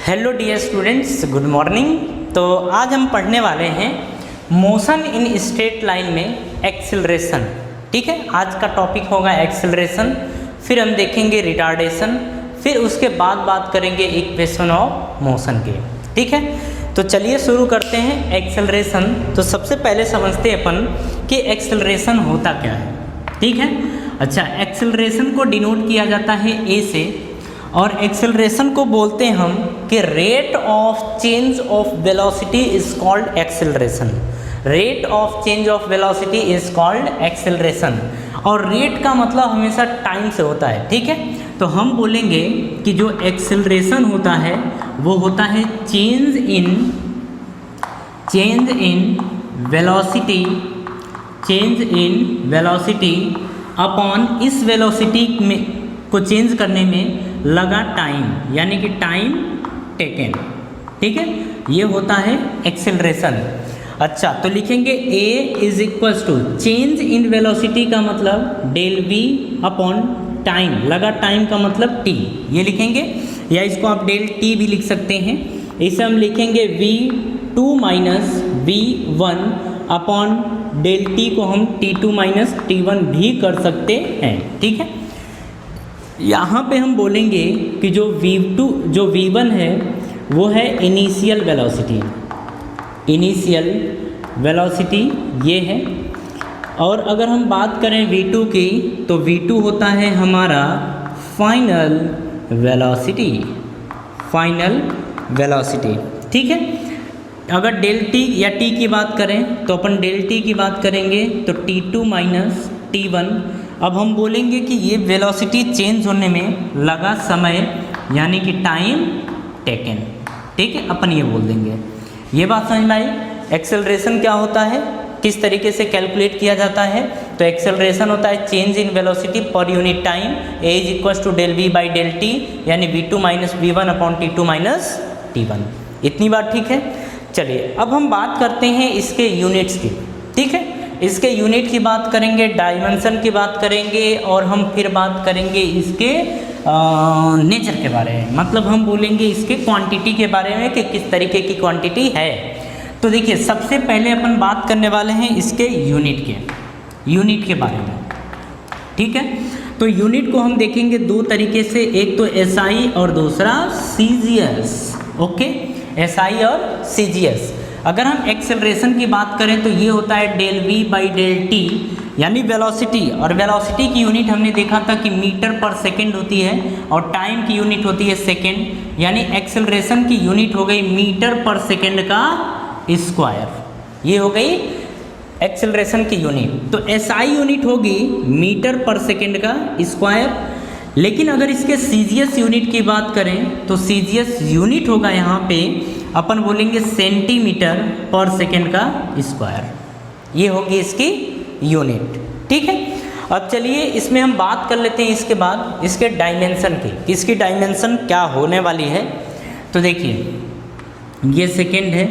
Hello dear students, good morning. तो आज हम पढ़ने वाले हैं मोशन इन स्ट्रेट लाइन में एक्सेलरेशन। ठीक है, आज का टॉपिक होगा एक्सेलरेशन, फिर हम देखेंगे रिटार्डेशन, फिर उसके बाद बात करेंगे इक्वेशन ऑफ मोशन के। ठीक है, तो चलिए शुरू करते हैं एक्सेलरेशन। तो सबसे पहले समझते हैं अपन कि एक्सेलरेशन होता क्या है। ठीक है, अच्छा, एक्सेलरेशन को डिनोट किया जाता है ए से, और एक्सेलरेशन को बोलते हैं हम कि rate of change of velocity is called acceleration. Rate of change of velocity is called acceleration. और रेट का मतलब हमेशा टाइम से होता है। ठीक है, तो हम बोलेंगे कि जो एक्सेलरेशन होता है वो होता है चेंज इन वेलोसिटी अपॉन इस वेलोसिटी में को चेंज करने में लगा टाइम, यानी कि टाइम टेकन। ठीक है, ये होता है एक्सेलरेशन। अच्छा, तो लिखेंगे A is equals to change in velocity का मतलब डेल वी अपॉन टाइम, लगा टाइम का मतलब टी, ये लिखेंगे, या इसको आप डेल टी भी लिख सकते हैं। इसे हम लिखेंगे v2 minus v1 upon del t को हम t2 माइनस t1 भी कर सकते हैं। ठीक है, यहाँ पे हम बोलेंगे कि जो v1 है वो है इनिशियल वेलोसिटी ये है। और अगर हम बात करें v2 की, तो v2 होता है हमारा फाइनल वेलोसिटी। ठीक है, अगर डेल टी या टी की बात करें तो अपन डेल टी की बात करेंगे तो t2 माइनस t1। अब हम बोलेंगे कि ये वेलोसिटी चेंज होने में लगा समय, यानी कि टाइम टेकन। ठीक है, अपन ये बोल देंगे। ये बात समझ में आई। एक्सेलरेशन क्या होता है, किस तरीके से कैलकुलेट किया जाता है। तो एक्सेलरेशन होता है change in velocity per unit time, a is equals to del we by del t, यानी v2 minus v1 upon t2 minus t1। इतनी बात ठीक है। चलिए, अब हम बात करते हैं इसके यूनिट्स की। ठीक है, इसके यूनिट की बात करेंगे, डायमेंशन की बात करेंगे, और हम फिर बात करेंगे इसके नेचर के बारे में, मतलब हम बोलेंगे इसके क्वांटिटी के बारे में कि किस तरीके की क्वांटिटी है। तो देखिए, सबसे पहले अपन बात करने वाले हैं इसके यूनिट के बारे में। ठीक है, तो यूनिट को हम देखेंगे दो तरीके से, एक तो SI और दूसरा CGS। ओके, SI और CGS। अगर हम एक्सेलरेशन की बात करें तो ये होता है del we by del t, यानी वेलोसिटी, और वेलोसिटी की यूनिट हमने देखा था कि मीटर पर सेकंड होती है, और टाइम की यूनिट होती है सेकंड, यानी एक्सेलरेशन की यूनिट हो गई मीटर पर सेकंड का स्क्वायर। ये हो गई एक्सेलरेशन की यूनिट। तो SI यूनिट होगी मीटर पर सेकंड का स्क्वायर। लेकिन अगर इसके CGS यूनिट की बात करें तो CGS यूनिट होगा यहाँ पे अपन बोलेंगे सेंटीमीटर पर सेकंड का स्क्वायर। ये होगी इसकी यूनिट। ठीक है, अब चलिए इसमें हम बात कर लेते हैं इसके बाद इसके डायमेंशन की, इसकी डायमेंशन क्या होने वाली है। तो देखिए, ये सेकंड है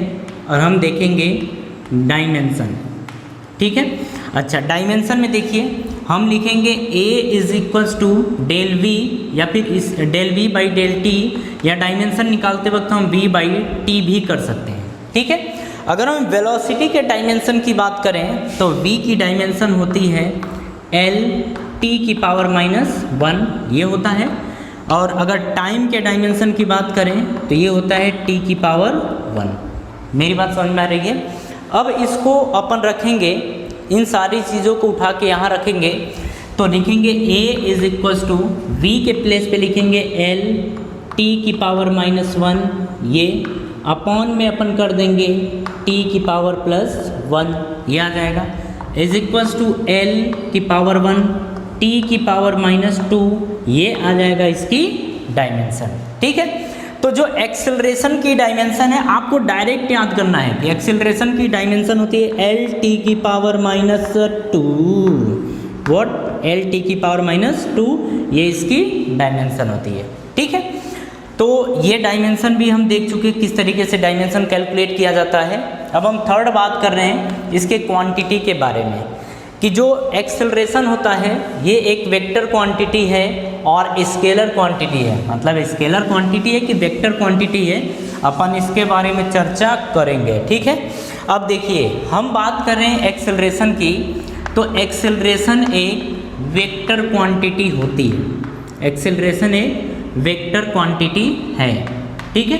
और हम देखेंगे डायमेंशन। ठीक है, अच्छा, डायमेंशन में देखिए हम लिखेंगे A is equals to del v, या फिर इस del we by del t, या डायमेंशन निकालते वक्त हम v बाई टी भी कर सकते हैं। ठीक है, अगर हम वेलोसिटी के डायमेंशन की बात करें तो v की डायमेंशन होती है l t की पावर माइनस 1, ये होता है। और अगर टाइम के डायमेंशन की बात करें तो ये होता है t की पावर 1। मेरी बात समझ में आ रही है। अब इसको अपन रखेंगे, इन सारी चीज़ों को उठा के यहाँ रखेंगे, तो लिखेंगे A is equals to V के प्लेस पे लिखेंगे L t की पावर माइनस 1, ये अपॉन में अपन कर देंगे t की पावर प्लस 1, ये आ जाएगा, इज इक्वल्स टू L की पावर 1 t की पावर माइनस 2, ये आ जाएगा इसकी डायमेंशन। ठीक है, तो जो एक्सेलरेशन की डायमेंशन है आपको डायरेक्ट याद करना है कि एक्सेलरेशन की डायमेंशन होती है एल टी की power minus 2। What? L T की पावर माइनस 2, ये इसकी डायमेंशन होती है। ठीक है, तो ये डायमेंशन भी हम देख चुके किस तरीके से डायमेंशन कैलकुलेट किया जाता है। अब हम थर्ड बात कर रहे हैं इसके क्वांटिटी के बारे में, कि जो एक्सेलरेशन होता है ये एक वेक्टर क्वांटिटी है और स्केलर क्वांटिटी है, मतलब स्केलर क्वांटिटी है कि वेक्टर क्वांटिटी है, अपन इसके बारे में चर्चा करेंगे। ठीक है, अब देखिए हम बात कर रहे हैं एक्सेलरेशन की, तो एक्सेलरेशन एक वेक्टर क्वांटिटी होती है, एक्सेलरेशन एक वेक्टर क्वांटिटी है। ठीक है,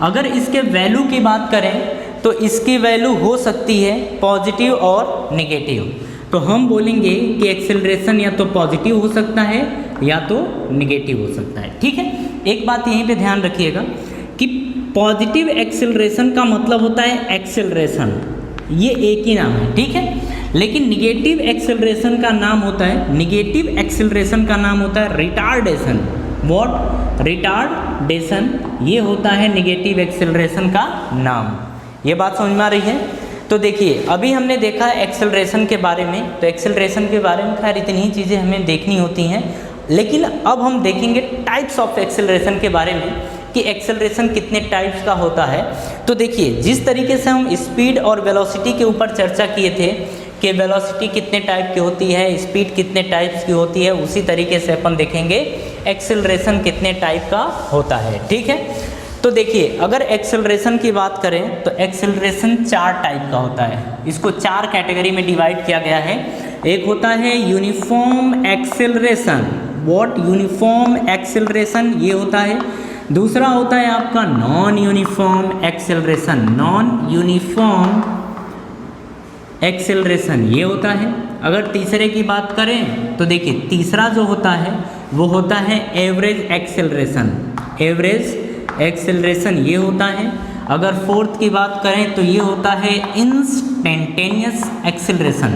अगर इसके वैल्यू की बात करें तो इसकी वैल्यू हो सकती है पॉजिटिव और नेगेटिव, तो हम बोलेंगे कि एक्सेलरेशन या तो पॉजिटिव हो सकता है या तो नेगेटिव हो सकता है। ठीक है, एक बात यहीं पे ध्यान रखिएगा कि पॉजिटिव एक्सेलरेशन का मतलब होता है एक्सेलरेशन, ये एक ही नाम है। ठीक है, लेकिन निगेटिव एक्सेलरेशन का नाम होता है, निगेटिव एक्सेलरेशन का नाम होता है रिटार्डेशन। व्हाट? रिटार्डेशन, ये होता है निगेटिव एक्सेलरेशन का नाम। ये बात समझ में आ रही है? तो देखिए अभी हमने देखा एक्सेलरेशन के बारे में, तो एक्सेलरेशन के बारे में खैर इतनी ही चीज़ें हमें देखनी होती हैं, लेकिन अब हम देखेंगे टाइप्स ऑफ एक्सेलरेशन के बारे में कि एक्सेलरेशन कितने टाइप्स का होता है। तो देखिए जिस तरीके से हम स्पीड और वेलोसिटी के ऊपर चर्चा किए थे कि वेलोसिटी कितने टाइप की होती है, स्पीड कितने टाइप्स की होती है, उसी तरीके से अपन देखेंगे एक्सेलरेशन कितने टाइप का होता है। ठीक है, तो देखिए अगर एक्सेलरेशन की बात करें तो एक्सेलरेशन 4 टाइप का होता है, इसको 4 कैटेगरी में डिवाइड किया गया है। एक होता है uniform acceleration, what? Uniform acceleration, ये होता है। दूसरा होता है आपका non uniform acceleration, non uniform acceleration, ये होता है। अगर तीसरे की बात करें तो देखिए तीसरा जो होता है वो होता है एवरेज एक्सेलरेशन, एवरेज एक्सेलरेशन ये होता है। अगर फोर्थ की बात करें तो ये होता है इंस्टेंटेनियस एक्सेलरेशन,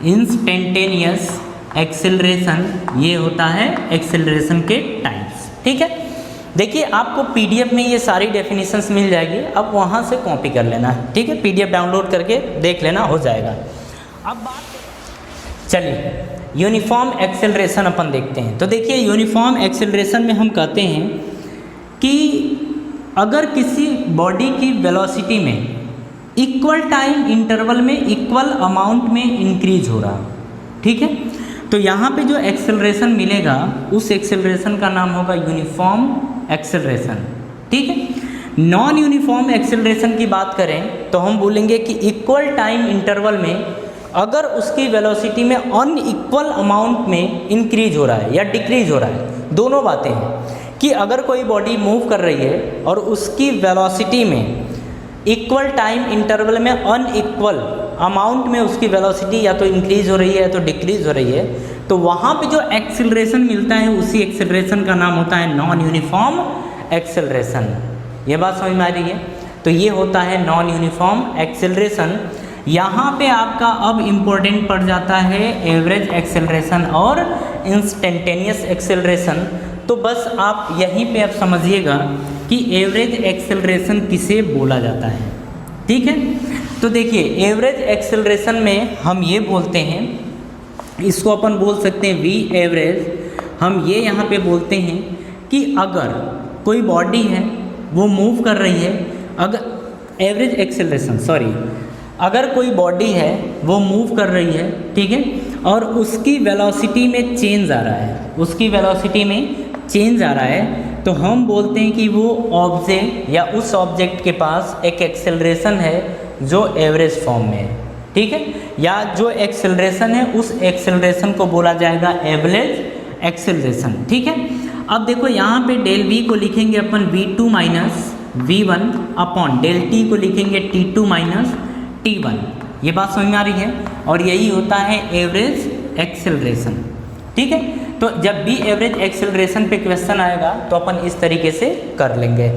इंस्टेंटेनियस एक्सेलरेशन, ये होता है एक्सेलरेशन के टाइप्स। ठीक है, देखिए आपको पीडीएफ में ये सारी डेफिनेशंस मिल जाएगी, अब वहाँ से कॉपी कर लेना है। ठीक है, पीडीएफ डाउनलोड करके देख लेना, हो जाएगा। अब बात चलिए यूनिफॉर्म एक्सेलरेशन अपन देखते हैं। तो देखिए यूनिफॉर्म एक्सेलरेशन में हम कहते हैं कि अगर किसी बॉडी की वेलोसिटी में इक्वल टाइम इंटरवल में इक्वल अमाउंट में इंक्रीज हो रहा, ठीक है, तो यहाँ पे जो एक्सेलरेशन मिलेगा उस एक्सेलरेशन का नाम होगा यूनिफॉर्म एक्सेलरेशन। ठीक है, नॉन यूनिफॉर्म एक्सेलरेशन की बात करें तो हम बोलेंगे कि इक्वल टाइम इंटरवल में अगर उसकी वेलोसिटी में अनइक्वल अमाउंट में इंक्रीज हो रहा है या डिक्रीज हो रहा है, दोनों बातें हैं कि अगर कोई बॉडी मूव कर रही है और उसकी वेलोसिटी में इक्वल टाइम इंटरवल में अनइक्वल अमाउंट में उसकी वेलोसिटी या तो इंक्रीज हो रही है या तो डिक्रीज हो रही है, तो वहाँ पे जो एक्सेलरेशन मिलता है उसी एक्सेलरेशन का नाम होता है नॉन यूनिफॉर्म एक्सेलरेशन। ये बात समझ में आ रही है? तो ये होता है नॉन यूनिफॉर्म एक्सेलरेशन। यहाँ पे आपका अब इम्पोर्टेंट पड़ जाता है एवरेज एक्सेलरेशन और इंस्टेंटेनियस एक्सेलरेशन। तो बस आप यहीं पे अब समझिएगा कि एवरेज एक्सेलरेशन किसे बोला जाता है। ठीक है, तो देखिए एवरेज एक्सेलरेशन में हम ये बोलते हैं, इसको अपन बोल सकते हैं वी एवरेज। हम ये यहाँ पे बोलते हैं कि अगर कोई बॉडी है वो मूव कर रही है, अगर एवरेज एक्सेलरेशन अगर कोई बॉडी है वो मूव कर रही है, ठीक है, और उसकी वेलोसिटी में चेंज आ रहा है, उसकी वेलोसिटी में चेंज आ रहा है, तो हम बोलते हैं कि वो ऑब्जेक्ट या उस ऑब्जेक्ट के पास एक एक्सेलरेशन है जो एवरेज फॉर्म में है। ठीक है, या जो एक्सेलरेशन है उस एक्सेलरेशन को बोला जाएगा एवरेज एक्सेलरेशन। ठीक है, अब देखो यहाँ पे डेल वी को लिखेंगे अपन v2 minus v1 upon del t को लिखेंगे t2 माइनस t1। ये बात समझ में आ रही है? और यही होता है एवरेज एक्सेलरेशन। ठीक है, तो जब भी एवरेज एक्सेलरेशन पे क्वेश्चन आएगा तो अपन इस तरीके से कर लेंगे।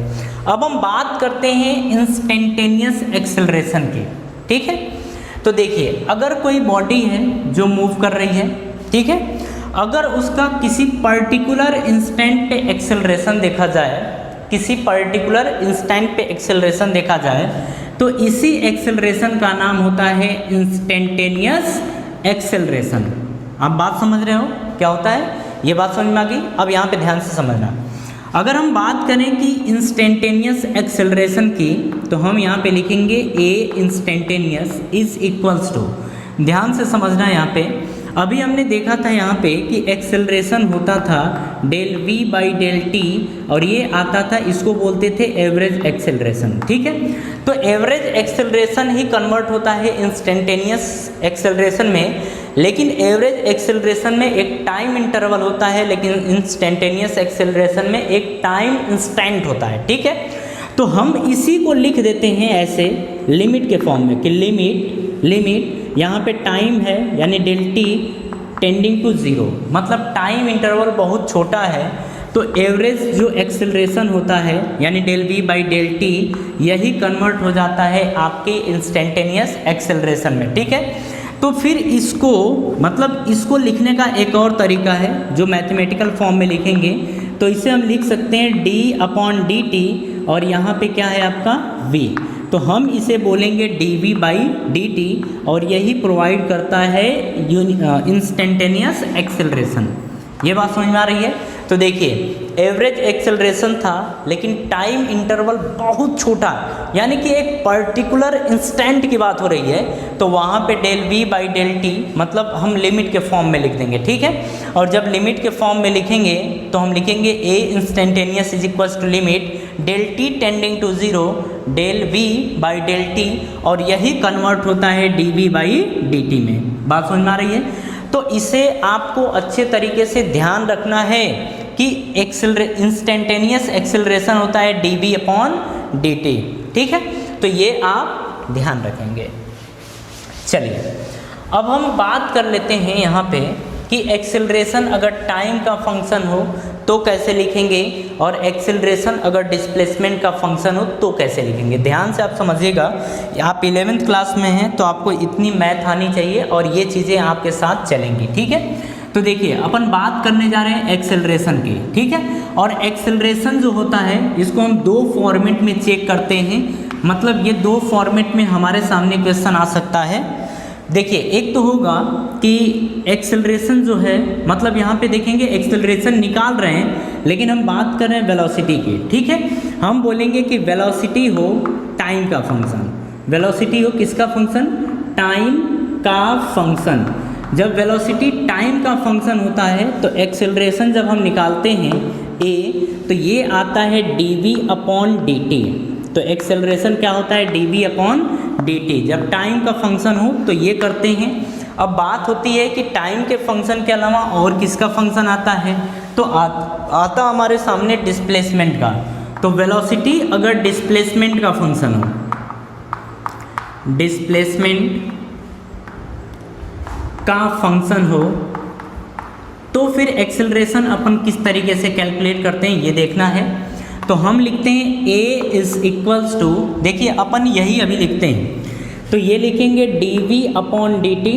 अब हम बात करते हैं इंस्टेंटेनियस एक्सेलरेशन की। ठीक है, तो देखिए अगर कोई बॉडी है जो मूव कर रही है, ठीक है, अगर उसका किसी पर्टिकुलर इंस्टेंट पे एक्सेलरेशन देखा जाए, किसी पर्टिकुलर इंस्टेंट पे एक्सेलरेशन देखा जाए, तो इसी एक्सेलरेशन का नाम होता है इंस्टेंटेनियस एक्सेलरेशन। आप बात समझ रहे हो क्या होता है? ये बात समझ में आ गई? अब यहाँ पे ध्यान से समझना। अगर हम बात करें कि इंस्टेंटेनियस एक्सेलरेशन की, तो हम यहाँ पे लिखेंगे A instantaneous is equals to, ध्यान से समझना यहाँ पे, अभी हमने देखा था यहाँ पे कि एक्सेलरेशन होता था del we by del T, और ये आता था, इसको बोलते थे एवरेज एक्सेलरेशन। ठीक है, तो एवरेज एक्सेलरेशन ही कन्वर्ट होता है इंस्टेंटेनियस एक्सेलरेशन में, लेकिन एवरेज एक्सेलरेशन में एक टाइम इंटरवल होता है, लेकिन इंस्टेंटेनियस एक्सेलरेशन में एक टाइम इंस्टेंट होता है। ठीक है, तो हम इसी को लिख देते हैं ऐसे लिमिट के फॉर्म में कि लिमिट यहाँ पे टाइम है यानी del T tending to zero, मतलब टाइम इंटरवल बहुत छोटा है, तो एवरेज जो एक्सेलरेशन होता है यानी del we by del t यही कन्वर्ट हो जाता है आपके इंस्टेंटेनियस एक्सेलरेशन में। ठीक है, तो फिर इसको मतलब इसको लिखने का एक और तरीका है जो मैथमेटिकल फॉर्म में लिखेंगे, तो इसे हम लिख सकते हैं डी अपॉन डी टी, और यहाँ पे क्या है आपका v, तो हम इसे बोलेंगे dv बाई डी टी, और यही प्रोवाइड करता है इंस्टेंटेनियस एक्सेलरेशन। ये बात समझ में आ रही है? तो देखिए एवरेज एक्सेलरेशन था लेकिन टाइम इंटरवल बहुत छोटा, यानी कि एक पर्टिकुलर इंस्टेंट की बात हो रही है, तो वहाँ पे del we by del t मतलब हम लिमिट के फॉर्म में लिख देंगे। ठीक है, और जब लिमिट के फॉर्म में लिखेंगे तो हम लिखेंगे A instantaneous is equals to limit del T tending to zero del we by del T, और यही कन्वर्ट होता है D we by D T में। बात समझ में आ रही है? तो इसे आपको अच्छे तरीके से ध्यान रखना है कि इंस्टेंटेनियस एक्सेलरेशन होता है D v upon d t. ठीक है, तो ये आप ध्यान रखेंगे। चलिए अब हम बात कर लेते हैं यहाँ पे कि एक्सेलरेशन अगर टाइम का फंक्शन हो तो कैसे लिखेंगे, और एक्सेलरेशन अगर डिस्प्लेसमेंट का फंक्शन हो तो कैसे लिखेंगे। ध्यान से आप समझिएगा, आप 11th क्लास में हैं तो आपको इतनी मैथ आनी चाहिए और ये चीज़ें आपके साथ चलेंगी। ठीक है, तो देखिए अपन बात करने जा रहे हैं एक्सेलरेशन की। ठीक है, और एक्सेलरेशन जो होता है इसको हम दो फॉर्मेट में चेक करते हैं, मतलब ये दो फॉर्मेट में हमारे सामने क्वेश्चन आ सकता है। देखिए एक तो होगा कि एक्सेलरेशन जो है, मतलब यहाँ पे देखेंगे एक्सेलरेशन निकाल रहे हैं लेकिन हम बात कर रहे हैं वेलोसिटी की। ठीक है, हम बोलेंगे कि वेलोसिटी हो टाइम का फंक्शन, वेलोसिटी हो किसका फंक्शन, टाइम का फंक्शन। जब वेलोसिटी टाइम का फंक्शन होता है तो एक्सेलरेशन जब हम निकालते हैं ए, तो ये आता है D v upon d T. तो एक्सेलरेशन क्या होता है, D v upon d t. जब टाइम का फंक्शन हो तो ये करते हैं। अब बात होती है कि टाइम के फंक्शन के अलावा और किसका फंक्शन आता है, तो आता हमारे सामने डिस्प्लेसमेंट का। तो वेलोसिटी अगर डिस्प्लेसमेंट का फंक्शन हो, डिस्प्लेसमेंट का फंक्शन हो, तो फिर एक्सेलरेशन अपन किस तरीके से कैलकुलेट करते हैं ये देखना है। तो हम लिखते हैं a इज इक्वल्स टू, देखिए अपन यही अभी लिखते हैं, तो ये लिखेंगे d v upon d t.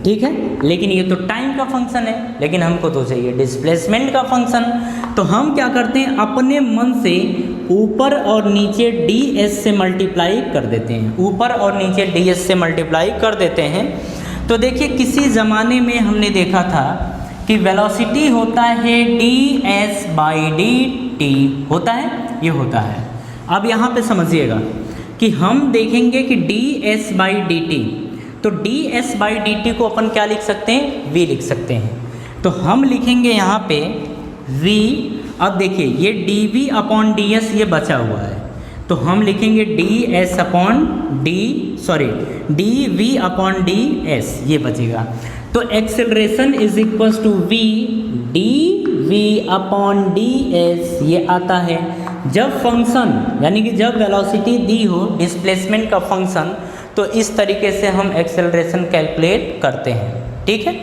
ठीक है, लेकिन ये तो टाइम का फंक्शन है, लेकिन हमको तो चाहिए डिस्प्लेसमेंट का फंक्शन। तो हम क्या करते हैं, अपने मन से ऊपर और नीचे डी एस से मल्टीप्लाई कर देते हैं, ऊपर और नीचे डी एस से मल्टीप्लाई कर देते हैं। तो देखिए किसी ज़माने में हमने देखा था कि वेलोसिटी होता है D S by D T, होता है, ये होता है। अब यहाँ पे समझिएगा कि हम देखेंगे कि D S by D T, तो D S by D T को अपन क्या लिख सकते हैं, वी लिख सकते हैं। तो हम लिखेंगे यहाँ पे वी। अब देखिए ये d v upon d s ये बचा हुआ है, तो हम लिखेंगे d s upon d v upon d s, ये बचेगा। तो acceleration is equals to v d v upon d s, ये आता है जब फंक्शन यानी कि जब वेलोसिटी दी हो डिस्प्लेसमेंट का फंक्शन, तो इस तरीके से हम एक्सेलरेशन कैलकुलेट करते हैं। ठीक है,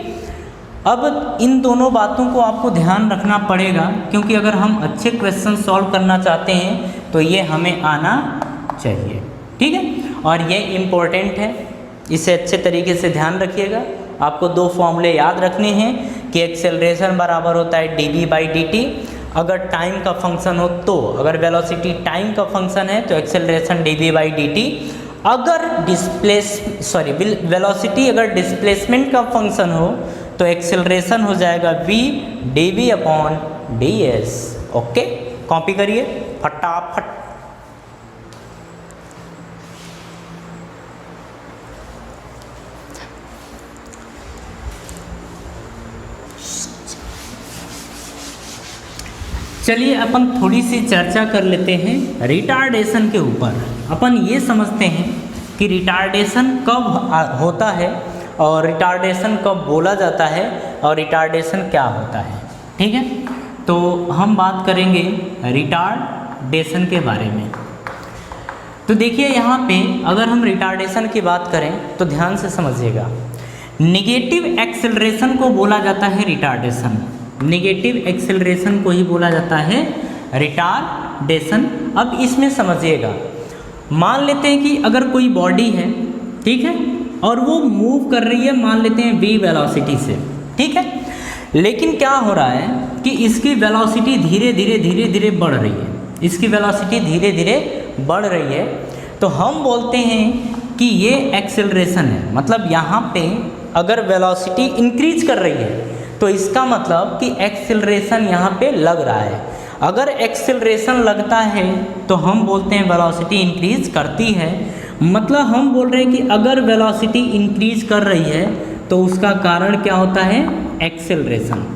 अब इन दोनों बातों को आपको ध्यान रखना पड़ेगा, क्योंकि अगर हम अच्छे क्वेश्चन सॉल्व करना चाहते हैं तो ये हमें आना चाहिए। ठीक है, और ये इम्पोर्टेंट है, इसे अच्छे तरीके से ध्यान रखिएगा। आपको दो फॉर्मूले याद रखने हैं कि एक्सेलरेशन बराबर होता है D we by D t अगर टाइम का फंक्शन हो, तो अगर वेलोसिटी टाइम का फंक्शन है तो acceleration d we by D t, अगर वेलोसिटी अगर डिस्प्लेसमेंट का फंक्शन हो तो एक्सेलरेशन हो जाएगा v d v upon d s. Okay, copy करिए फटाफट। चलिए अपन थोड़ी सी चर्चा कर लेते हैं रिटार्डेशन के ऊपर। अपन ये समझते हैं कि रिटार्डेशन कब होता है और रिटार्डेशन कब बोला जाता है और रिटार्डेशन क्या होता है। ठीक है, तो हम बात करेंगे रिटार्डेशन के बारे में। तो देखिए यहाँ पे अगर हम रिटार्डेशन की बात करें तो ध्यान से समझिएगा, निगेटिव एक्सेलरेशन को बोला जाता है रिटार्डेशन। निगेटिव एक्सेलरेशन को ही बोला जाता है रिटार्डेशन। अब इसमें समझिएगा, मान लेते हैं कि अगर कोई बॉडी है, ठीक है, और वो मूव कर रही है, मान लेते हैं v वेलोसिटी से, ठीक है, लेकिन क्या हो रहा है कि इसकी वेलोसिटी धीरे धीरे बढ़ रही है, इसकी वेलोसिटी धीरे धीरे बढ़ रही है, तो हम बोलते हैं कि ये एक्सेलरेशन है। मतलब यहाँ पे अगर वेलोसिटी इंक्रीज कर रही है तो इसका मतलब कि एक्सेलरेशन यहाँ पे लग रहा है। अगर एक्सेलरेशन लगता है तो हम बोलते हैं वेलोसिटी इंक्रीज करती है। मतलब हम बोल रहे हैं कि अगर वेलोसिटी इंक्रीज कर रही है तो उसका कारण क्या होता है, एक्सेलरेशन।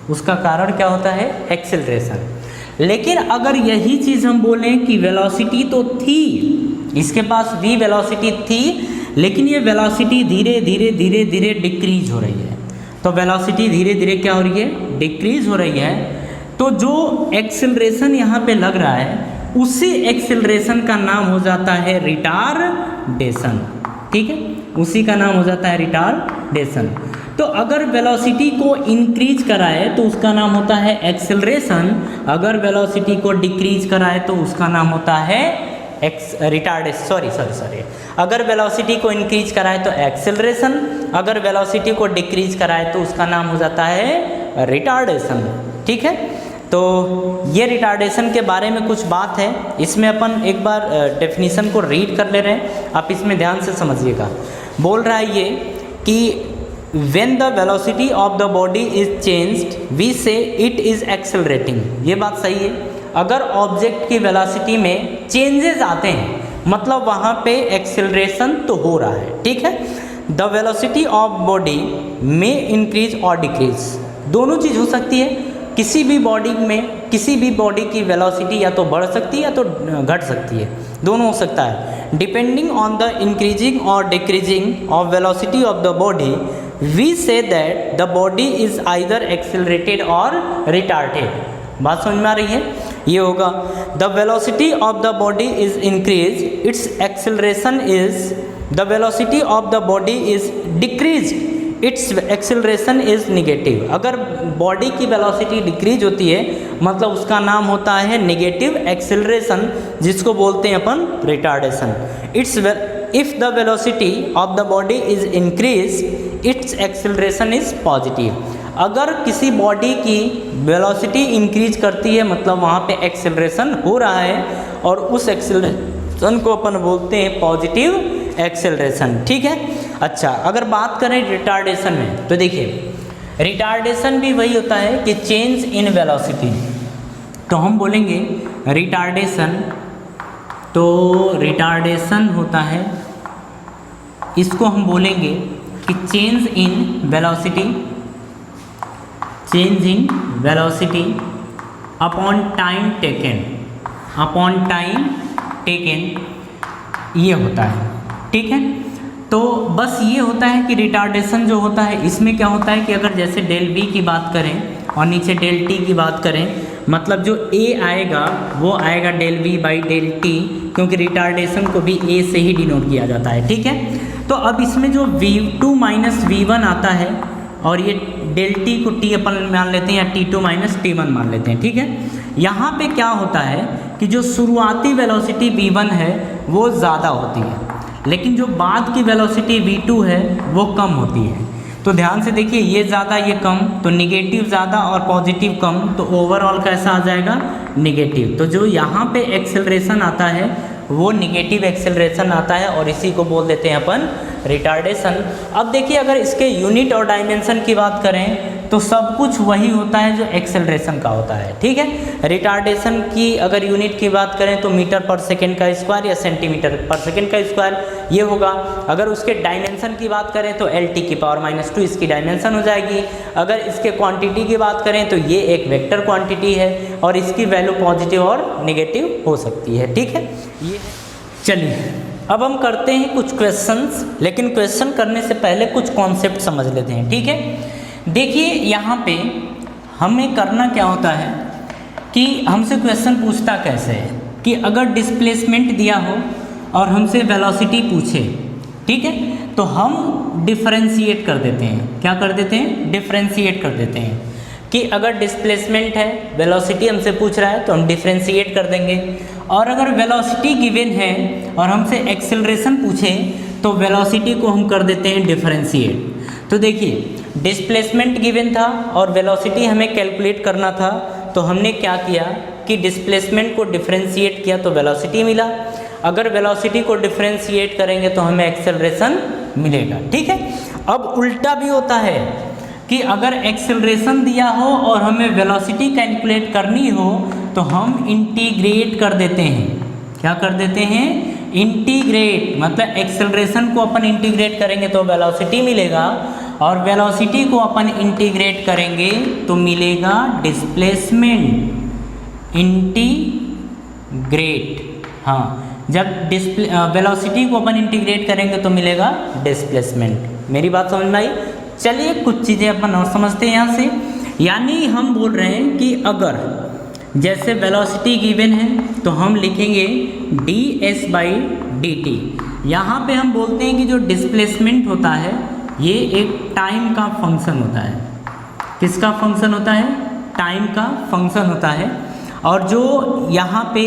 उसका कारण क्या होता है, एक्सेलरेशन। लेकिन अगर यही चीज़ हम बोलें कि वेलोसिटी तो थी, इसके पास v वेलोसिटी थी, लेकिन ये वेलोसिटी धीरे धीरे डिक्रीज हो रही है, तो वेलोसिटी धीरे धीरे क्या हो रही है, डिक्रीज हो रही है, तो जो एक्सेलरेशन यहाँ पे लग रहा है उसी एक्सेलरेशन का नाम हो जाता है रिटार्डेशन। ठीक है, उसी का नाम हो जाता है रिटार्डेशन। तो अगर वेलोसिटी को इंक्रीज कराए तो उसका नाम होता है एक्सेलरेशन, अगर वेलोसिटी को डिक्रीज कराए तो उसका नाम होता है रिटार्डेशन। अगर वेलोसिटी को इंक्रीज कराए तो एक्सेलरेशन, अगर वेलोसिटी को डिक्रीज कराए तो उसका नाम हो जाता है रिटार्डेशन। ठीक है, तो ये रिटार्डेशन के बारे में कुछ बात है, इसमें अपन एक बार डेफिनीशन को रीड कर ले रहे हैं, आप इसमें ध्यान से समझिएगा। बोल रहा है ये कि when the velocity of the body is changed we say it is accelerating। ये बात सही है। अगर ऑब्जेक्ट की वेलोसिटी में चेंजेस आते हैं मतलब वहाँ पे एक्सेलरेशन तो हो रहा है। ठीक है, द वेलोसिटी ऑफ बॉडी में इंक्रीज और डिक्रीज, दोनों चीज़ हो सकती है। किसी भी बॉडी में, किसी भी बॉडी की वेलोसिटी या तो बढ़ सकती है या तो घट सकती है, दोनों हो सकता है। डिपेंडिंग ऑन द इंक्रीजिंग और decreasing of velocity of the body we say that the body is either accelerated or retarded। बात समझ में आ रही है? ये होगा the velocity of the body is increased, its acceleration is, the velocity of the body is decreased, its acceleration is negative। अगर body की velocity decrease होती है मतलब उसका नाम होता है नेगेटिव एक्सेलरेशन, जिसको बोलते हैं अपन retardation. If the velocity of the body is increased, its acceleration is positive। अगर किसी बॉडी की वेलोसिटी इंक्रीज करती है मतलब वहाँ पे एक्सेलरेशन हो रहा है और उस एक्सेलरेशन को अपन बोलते हैं पॉजिटिव एक्सेलरेशन। ठीक है, अच्छा अगर बात करें रिटार्डेशन में तो देखिए रिटार्डेशन भी वही होता है कि चेंज इन वेलोसिटी। तो हम बोलेंगे रिटार्डेशन, तो रिटार्डेशन होता है, इसको हम बोलेंगे कि change in velocity, change in velocity upon time taken, upon time taken ये होता है। ठीक है, तो बस ये होता है कि रिटार्डेशन जो होता है इसमें क्या होता है कि अगर जैसे डेल v की बात करें और नीचे डेल t की बात करें, मतलब जो a आएगा वो आएगा del v by del t, क्योंकि रिटार्डेशन को भी a से ही डिनोट किया जाता है। ठीक है, तो अब इसमें जो v2 माइनस v1 आता है और ये डेल t को t अपन मान लेते हैं या t2 माइनस t1 मान लेते हैं। ठीक है, यहाँ पे क्या होता है कि जो शुरुआती वेलोसिटी v1 है वो ज़्यादा होती है, लेकिन जो बाद की वेलोसिटी v2 है वो कम होती है। तो ध्यान से देखिए, ये ज़्यादा ये कम, तो निगेटिव ज़्यादा और पॉजिटिव कम, तो ओवरऑल कैसा आ जाएगा, निगेटिव। तो जो यहाँ पे एक्सेलरेशन आता है वो निगेटिव एक्सेलरेशन आता है और इसी को बोल देते हैं अपन रिटार्डेशन। अब देखिए अगर इसके यूनिट और डायमेंशन की बात करें तो सब कुछ वही होता है जो एक्सेलरेशन का होता है, ठीक है। रिटार्डेशन की अगर यूनिट की बात करें तो मीटर पर सेकेंड का स्क्वायर या सेंटीमीटर पर सेकेंड का स्क्वायर ये होगा। अगर उसके डायमेंशन की बात करें तो L⁻⁻² इसकी डायमेंशन हो जाएगी। अगर इसके क्वांटिटी की बात करें तो ये एक वेक्टर क्वांटिटी है और इसकी वैल्यू पॉजिटिव और नेगेटिव हो सकती है, ठीक है। ये चलिए अब हम करते हैं कुछ क्वेश्चंस, लेकिन क्वेश्चन करने से पहले कुछ कॉन्सेप्ट समझ लेते हैं, ठीक है। देखिए यहाँ पे हमें करना क्या होता है कि हमसे क्वेश्चन पूछता कैसे है कि अगर डिस्प्लेसमेंट दिया हो और हमसे वेलोसिटी पूछे, ठीक है, तो हम डिफरेंशिएट कर देते हैं। क्या कर देते हैं? डिफरेंशिएट कर देते हैं कि अगर डिस्प्लेसमेंट है, वेलोसिटी हमसे पूछ रहा है तो हम डिफरेंशिएट कर देंगे। और अगर वेलोसिटी गिवन है और हमसे एक्सेलरेशन पूछे तो वेलोसिटी को हम कर देते हैं डिफरेंशिएट। तो देखिए डिस्प्लेसमेंट गिवन था और वेलोसिटी हमें कैलकुलेट करना था, तो हमने क्या किया कि डिस्प्लेसमेंट को डिफरेंशिएट किया तो वेलोसिटी मिला। अगर वेलोसिटी को डिफरेंशिएट करेंगे तो हमें एक्सेलरेशन मिलेगा, ठीक है। अब उल्टा भी होता है कि अगर एक्सेलरेशन दिया हो और हमें वेलोसिटी कैलकुलेट करनी हो तो हम इंटीग्रेट कर देते हैं। क्या कर देते हैं? इंटीग्रेट, मतलब एक्सेलरेशन को अपन इंटीग्रेट करेंगे तो वेलोसिटी मिलेगा और वेलोसिटी को अपन इंटीग्रेट करेंगे तो मिलेगा डिस्प्लेसमेंट। इंटीग्रेट, हाँ, जब वेलोसिटी को अपन इंटीग्रेट करेंगे तो मिलेगा डिस्प्लेसमेंट। मेरी बात समझ में आई? चलिए कुछ चीज़ें अपन और समझते हैं यहाँ से। यानी हम बोल रहे हैं कि अगर जैसे वेलोसिटी गिवन है तो हम लिखेंगे ds/dt। यहाँ पे हम बोलते हैं कि जो डिस्प्लेसमेंट होता है ये एक टाइम का फंक्शन होता है। किसका फंक्शन होता है? टाइम का फंक्शन होता है। और जो यहाँ पे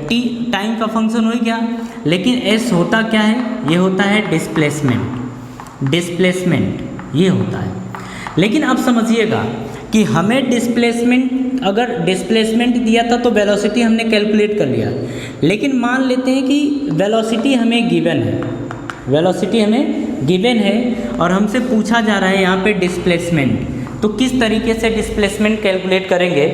t टाइम का फंक्शन हो गया, लेकिन s होता क्या है? ये होता है डिस्प्लेसमेंट। डिस्प्लेसमेंट ये होता है। लेकिन अब समझिएगा कि हमें डिस्प्लेसमेंट, अगर डिस्प्लेसमेंट दिया था तो वेलोसिटी हमने कैलकुलेट कर लिया, लेकिन मान लेते हैं कि वेलोसिटी हमें गिवन है, वेलोसिटी हमें गिवन है और हमसे पूछा जा रहा है यहाँ पे डिस्प्लेसमेंट, तो किस तरीके से डिस्प्लेसमेंट कैलकुलेट करेंगे?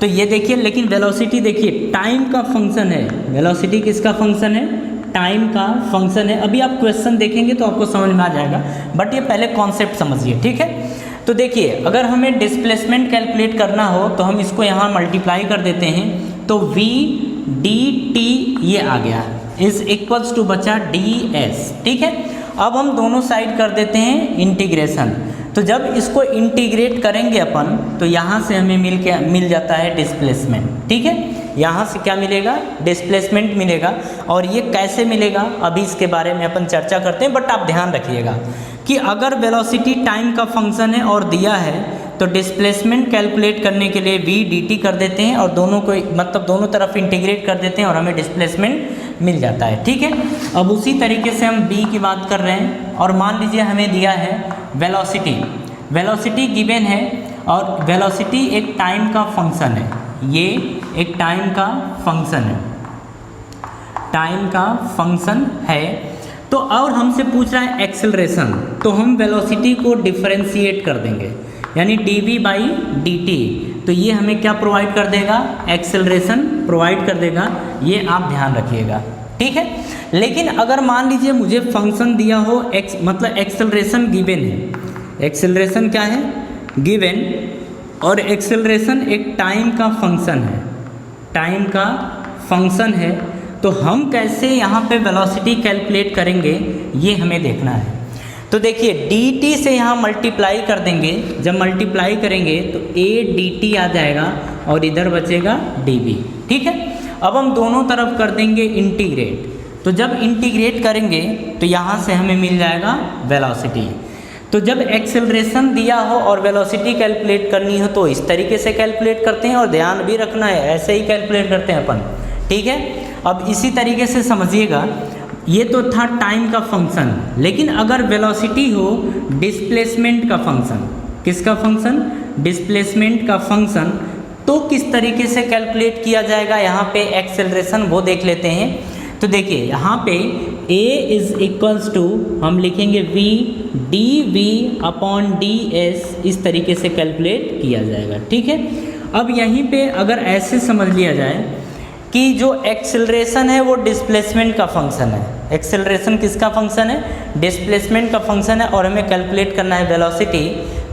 तो ये देखिए, लेकिन वेलोसिटी देखिए टाइम का फंक्शन है। वेलोसिटी किसका फंक्शन है? टाइम का फंक्शन है। अभी आप क्वेश्चन देखेंगे तो आपको समझ में आ जाएगा, बट ये पहले कॉन्सेप्ट समझिए, ठीक है। तो देखिए अगर हमें डिस्प्लेसमेंट कैलकुलेट करना हो तो हम इसको यहाँ मल्टीप्लाई कर देते हैं, तो v/dt ये आ गया इज इक्वल्स टू बचा ds, ठीक है। अब हम दोनों साइड कर देते हैं इंटीग्रेशन। तो जब इसको इंटीग्रेट करेंगे अपन तो यहाँ से हमें मिल जाता है डिस्प्लेसमेंट, ठीक है। यहाँ से क्या मिलेगा? डिस्प्लेसमेंट मिलेगा। और ये कैसे मिलेगा अभी इसके बारे में अपन चर्चा करते हैं, बट आप ध्यान रखिएगा कि अगर वेलोसिटी टाइम का फंक्शन है और दिया है तो डिस्प्लेसमेंट कैलकुलेट करने के लिए v/dt कर देते हैं और दोनों को, मतलब दोनों तरफ इंटीग्रेट कर देते हैं और हमें डिस्प्लेसमेंट मिल जाता है, ठीक है। अब उसी तरीके से हम b की बात कर रहे हैं और मान लीजिए हमें दिया है वेलोसिटी। वेलोसिटी गिवन है और वेलोसिटी एक टाइम का फंक्शन है, ये एक टाइम का फंक्शन है, टाइम का फंक्शन है। तो और हमसे पूछ रहा है एक्सेलरेशन, तो हम वेलोसिटी को डिफरेंशिएट कर देंगे, यानी dv/dt। तो ये हमें क्या प्रोवाइड कर देगा? एक्सेलरेशन प्रोवाइड कर देगा। ये आप ध्यान रखिएगा, ठीक है। लेकिन अगर मान लीजिए मुझे फंक्शन दिया हो मतलब एक्सेलरेशन गिवन है, एक्सेलरेशन क्या है? गिवन, और एक्सेलरेशन एक टाइम का फंक्शन है, टाइम का फंक्शन है, तो हम कैसे यहाँ पे वेलोसिटी कैलकुलेट करेंगे ये हमें देखना है। तो देखिए dt से यहाँ मल्टीप्लाई कर देंगे, जब मल्टीप्लाई करेंगे तो a/dt आ जाएगा और इधर बचेगा dv, ठीक है। अब हम दोनों तरफ कर देंगे इंटीग्रेट, तो जब इंटीग्रेट करेंगे तो यहाँ से हमें मिल जाएगा वेलोसिटी। तो जब एक्सेलरेशन दिया हो और वेलोसिटी कैलकुलेट करनी हो तो इस तरीके से कैलकुलेट करते हैं, और ध्यान भी रखना है ऐसे ही कैलकुलेट करते हैं अपन, ठीक है। अब इसी तरीके से समझिएगा, ये तो था टाइम का फंक्शन, लेकिन अगर वेलोसिटी हो डिस्प्लेसमेंट का फंक्शन, किसका फंक्शन? डिस्प्लेसमेंट का फंक्शन, तो किस तरीके से कैलकुलेट किया जाएगा यहाँ पे एक्सेलरेशन वो देख लेते हैं। तो देखिए यहाँ पे a इज इक्वल्स टू हम लिखेंगे v dv अपॉन ds, इस तरीके से कैलकुलेट किया जाएगा, ठीक है। अब यहीं पे अगर ऐसे समझ लिया जाए कि जो एक्सेलरेशन है वो डिस्प्लेसमेंट का फंक्शन है, एक्सेलरेशन किसका फंक्शन है, डिस्प्लेसमेंट का फंक्शन है, और हमें कैलकुलेट करना है वेलोसिटी,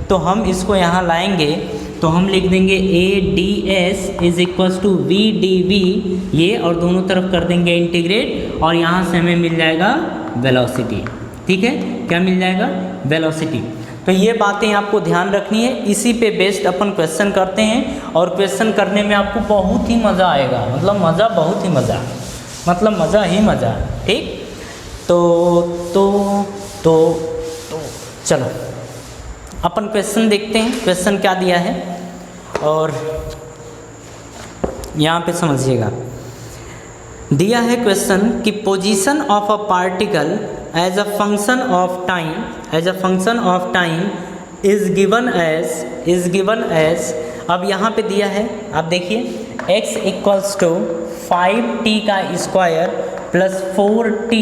तो हम इसको यहाँ लाएंगे तो हम लिख देंगे a ds is equals to v dv, ये और दोनों तरफ कर देंगे इंटीग्रेट, और यहाँ से हमें मिल जाएगा वेलोसिटी, ठीक है। क्या मिल जाएगा, वेलोसिटी। तो ये बातें आपको ध्यान रखनी है, इसी पे बेस्ड अपन क्वेश्चन करते हैं, और क्वेश्चन करने में आपको बहुत ही मज़ा आएगा, मतलब मज़ा बहुत ही मज़ा, मतलब मज़ा ही मज़ा, ठीक। तो चलो अपन क्वेश्चन देखते हैं, क्वेश्चन क्या दिया है, और यहाँ पे समझिएगा। दिया है क्वेश्चन कि position of a particle as a function of time is given as, अब यहाँ पे दिया है, आप देखिए x इक्वल्स टू 5t का स्क्वायर प्लस 4t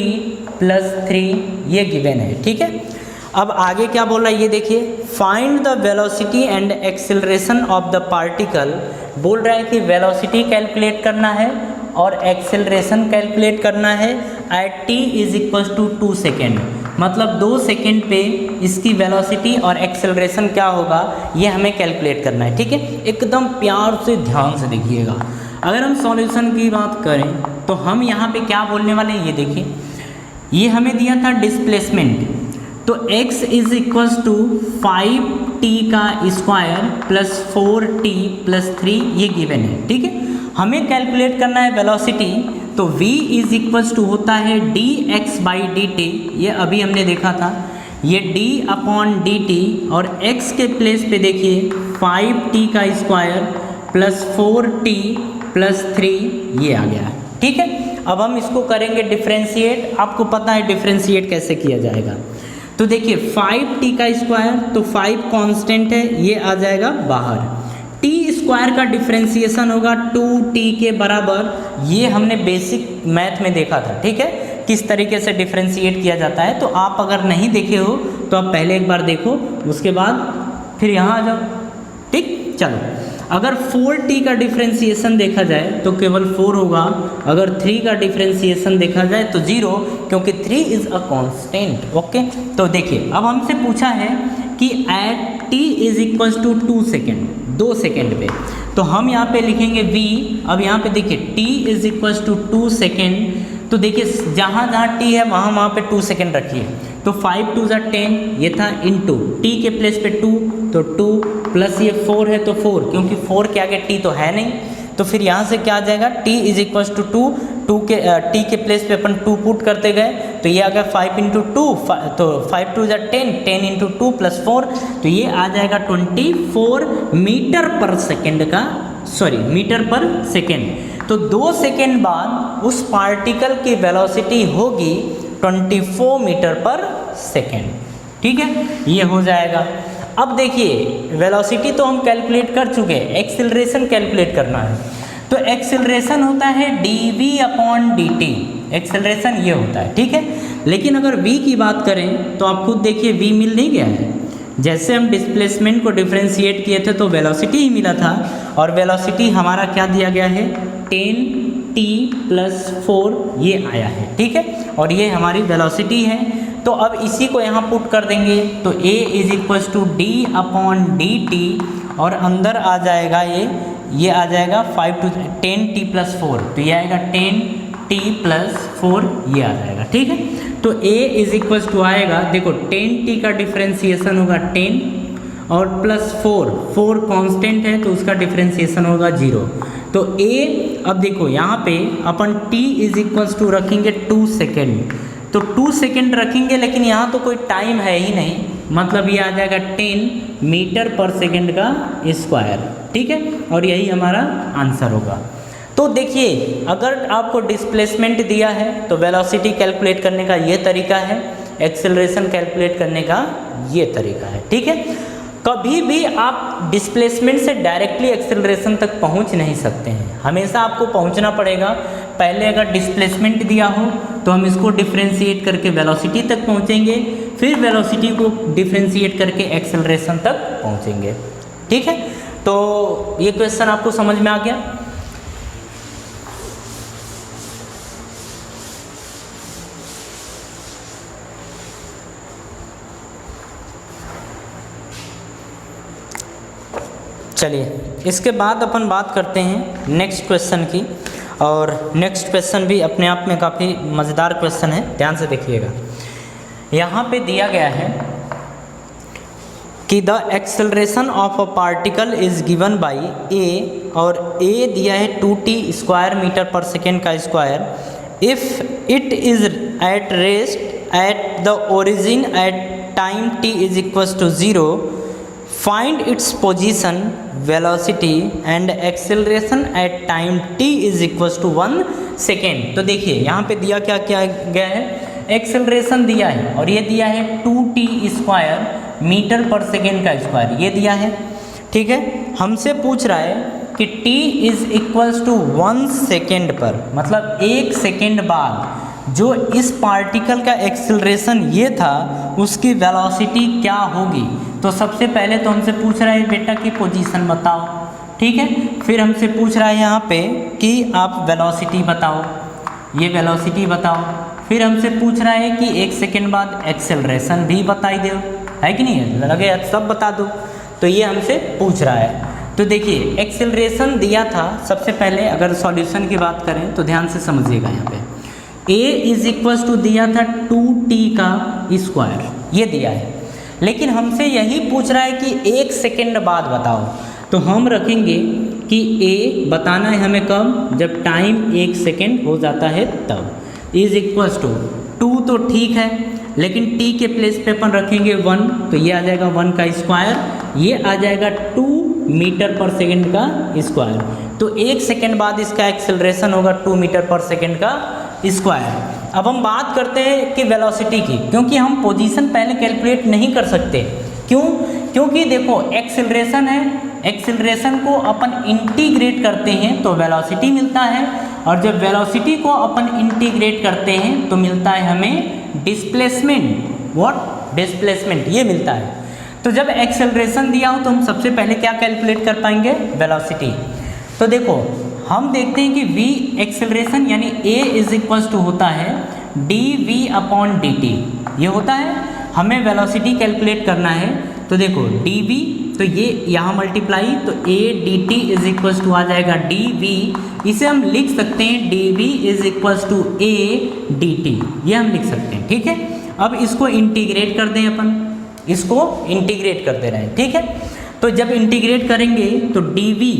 प्लस 3, ये गिवन है, ठीक है। अब आगे क्या बोल रहा है ये देखिए, find the velocity and acceleration of the particle, बोल रहा है कि वेलोसिटी कैलकुलेट करना है और एक्सेलरेशन कैलकुलेट करना है at t is equal to 2 second, मतलब 2 सेकेंड पे इसकी वेलोसिटी और एक्सेलरेशन क्या होगा ये हमें कैलकुलेट करना है, ठीक है। एकदम प्यार से ध्यान से देखिएगा। अगर हम सॉल्यूशन की बात करें तो हम यहाँ पे क्या बोलने वाले हैं, ये देखिए, ये हमें दिया था डिस्प्लेसमेंट, तो x is equals to 5t का स्क्वायर प्लस 4t प्लस 3, ये गिवन है, ठीक है। हमें कैलकुलेट करना है वेलोसिटी, तो v इज इक्वल्स टू होता है dx बाई dt, ये अभी हमने देखा था, ये d अपॉन dt, और x के प्लेस पे देखिए 5t का स्क्वायर प्लस 4t प्लस 3, ये आ गया, ठीक है। अब हम इसको करेंगे डिफ्रेंशिएट, आपको पता है डिफ्रेंशिएट कैसे किया जाएगा। तो देखिए 5t का स्क्वायर, तो 5 कांस्टेंट है, ये आ जाएगा बाहर, t स्क्वायर का डिफ्रेंशिएशन होगा 2t के बराबर, ये हमने बेसिक मैथ में देखा था, ठीक है, किस तरीके से डिफ्रेंशिएट किया जाता है। तो आप अगर नहीं देखे हो तो आप पहले एक बार देखो, उसके बाद फिर यहाँ आ जाओ, ठीक। चलो, अगर 4t का डिफ्रेंशिएशन देखा जाए तो केवल 4 होगा, अगर 3 का डिफ्रेंशिएशन देखा जाए तो 0, क्योंकि 3 इज़ अ कांस्टेंट, ओके। तो देखिए अब हमसे पूछा है कि at t is equals to 2 second, 2 second पे, तो हम यहाँ पे लिखेंगे v, अब यहाँ पे देखिए t is equals to 2 second, तो देखिए जहाँ t है वहाँ पे 2 सेकेंड रखिए, तो 5 2 10, ये था इनटू t के प्लेस पे 2, तो 2 प्लस ये 4 है तो 4, क्योंकि 4 के आगे t तो है नहीं, तो फिर यहाँ से क्या आ जाएगा, t इज इक्वल्स टू 2 के t के प्लेस पे अपन 2 पुट करते गए, तो ये आ गया 5 इंटू 2, तो 5 2 10, 10 इंटू 2 प्लस 4, तो ये आ जाएगा 24 मीटर पर सेकेंड का, सॉरी मीटर पर सेकेंड। तो 2 सेकेंड बाद उस पार्टिकल की वेलोसिटी होगी 24 मीटर पर सेकेंड, ठीक है, ये हो जाएगा। अब देखिए वेलोसिटी तो हम कैलकुलेट कर चुके हैं, एक्सेलरेशन कैलकुलेट करना है, तो एक्सेलरेशन होता है dv अपॉन dt, एक्सेलरेशन ये होता है, ठीक है। लेकिन अगर v की बात करें तो आप खुद देखिए v मिल नहीं गया है, जैसे हम डिस्प्लेसमेंट को डिफ्रेंशिएट किए थे तो वेलोसिटी ही मिला था, और वेलोसिटी हमारा क्या दिया गया है 10t प्लस 4, ये आया है, ठीक है, और ये हमारी वेलोसिटी है। तो अब इसी को यहाँ पुट कर देंगे, तो a is equals to d upon dt, और अंदर आ जाएगा ये आ जाएगा 5 to 10t प्लस 4, तो ये आएगा 10t प्लस 4, ये आ जाएगा, ठीक है। तो a इज इक्वल्स टू आएगा, देखो 10t का डिफ्रेंशिएशन होगा 10 और प्लस 4 कांस्टेंट है तो उसका डिफ्रेंशिएशन होगा 0, तो a, अब देखो यहाँ पे अपन t इज इक्वल्स टू रखेंगे 2 सेकेंड, तो 2 सेकेंड रखेंगे, लेकिन यहाँ तो कोई टाइम है ही नहीं, मतलब ये आ जाएगा 10 मीटर पर सेकेंड का स्क्वायर, ठीक है, और यही हमारा आंसर होगा। तो देखिए अगर आपको डिस्प्लेसमेंट दिया है तो वेलोसिटी कैलकुलेट करने का ये तरीका है, एक्सेलरेशन कैलकुलेट करने का ये तरीका है, ठीक है। कभी भी आप डिस्प्लेसमेंट से डायरेक्टली एक्सेलरेशन तक पहुंच नहीं सकते हैं, हमेशा आपको पहुंचना पड़ेगा पहले अगर डिस्प्लेसमेंट दिया हो तो हम इसको डिफ्रेंशिएट करके वेलोसिटी तक पहुंचेंगे, फिर वेलोसिटी को डिफ्रेंशिएट करके एक्सेलरेशन तक पहुंचेंगे। ठीक है, तो ये क्वेश्चन आपको समझ में आ गया। चलिए इसके बाद अपन बात करते हैं नेक्स्ट क्वेश्चन की, और नेक्स्ट क्वेश्चन भी अपने आप में काफ़ी मज़ेदार क्वेश्चन है, ध्यान से देखिएगा। यहाँ पे दिया गया है कि the acceleration of a particle is given by A, और ए दिया है 2t square metre per second का square, if it is at rest at the origin at time t is equals to 0, find its position, velocity and acceleration at time t is equals to 1 second. तो देखिए यहाँ पे दिया क्या क्या गया है, एक्सेलरेशन दिया है और ये दिया है 2t square metre per second का स्क्वायर, ये दिया है। ठीक है, हमसे पूछ रहा है कि t is equals to 1 second पर, मतलब 1 सेकेंड बाद जो इस पार्टिकल का एक्सेलरेशन ये था उसकी वेलोसिटी क्या होगी। तो सबसे पहले तो हमसे पूछ रहा है बेटा कि पोजीशन बताओ। ठीक है, फिर हमसे पूछ रहा है यहाँ पे कि आप वेलोसिटी बताओ, ये वेलोसिटी बताओ। फिर हमसे पूछ रहा है कि 1 सेकेंड बाद एक्सेलरेशन भी बताई दो, है कि नहीं, लगे सब बता दो। तो ये हमसे पूछ रहा है। तो देखिए एक्सेलरेशन दिया था, सबसे पहले अगर सॉल्यूशन की बात करें तो ध्यान से समझिएगा। यहाँ पे a इज इक्वल्स टू दिया था 2t का स्क्वायर, ये दिया है, लेकिन हमसे यही पूछ रहा है कि 1 सेकेंड बाद बताओ। तो हम रखेंगे कि a बताना है हमें कब, जब टाइम 1 सेकेंड हो जाता है तब, इज इक्वल्स टू 2 तो ठीक है, लेकिन t के प्लेस पे अपन रखेंगे 1, तो ये आ जाएगा 1 का स्क्वायर, ये आ जाएगा 2 मीटर पर सेकेंड का स्क्वायर। तो 1 सेकेंड बाद इसका एक्सेलरेशन होगा 2 मीटर पर सेकेंड का स्क्वायर। अब हम बात करते हैं कि वेलोसिटी की, क्योंकि हम पोजीशन पहले कैलकुलेट नहीं कर सकते। क्यों? क्योंकि देखो एक्सेलरेशन है, एक्सेलरेशन को अपन इंटीग्रेट करते हैं तो वेलोसिटी मिलता है, और जब वेलोसिटी को अपन इंटीग्रेट करते हैं तो मिलता है हमें डिस्प्लेसमेंट। व्हाट? डिस्प्लेसमेंट, ये मिलता है। तो जब एक्सेलरेशन दिया हो तो हम सबसे पहले क्या कैलकुलेट कर पाएंगे? वेलोसिटी। तो देखो हम देखते हैं कि v एक्सेलरेशन यानी a इज इक्वल्स टू होता है dv अपॉन dt, ये होता है। हमें वेलोसिटी कैलकुलेट करना है, तो देखो dv, तो ये यहाँ मल्टीप्लाई, तो a dt is equals to आ जाएगा dv, इसे हम लिख सकते हैं dv is equals to a dt, ये हम लिख सकते हैं। ठीक है, अब इसको इंटीग्रेट कर दें, अपन इसको इंटीग्रेट कर दे रहे हैं। ठीक है, तो जब इंटीग्रेट करेंगे तो dv,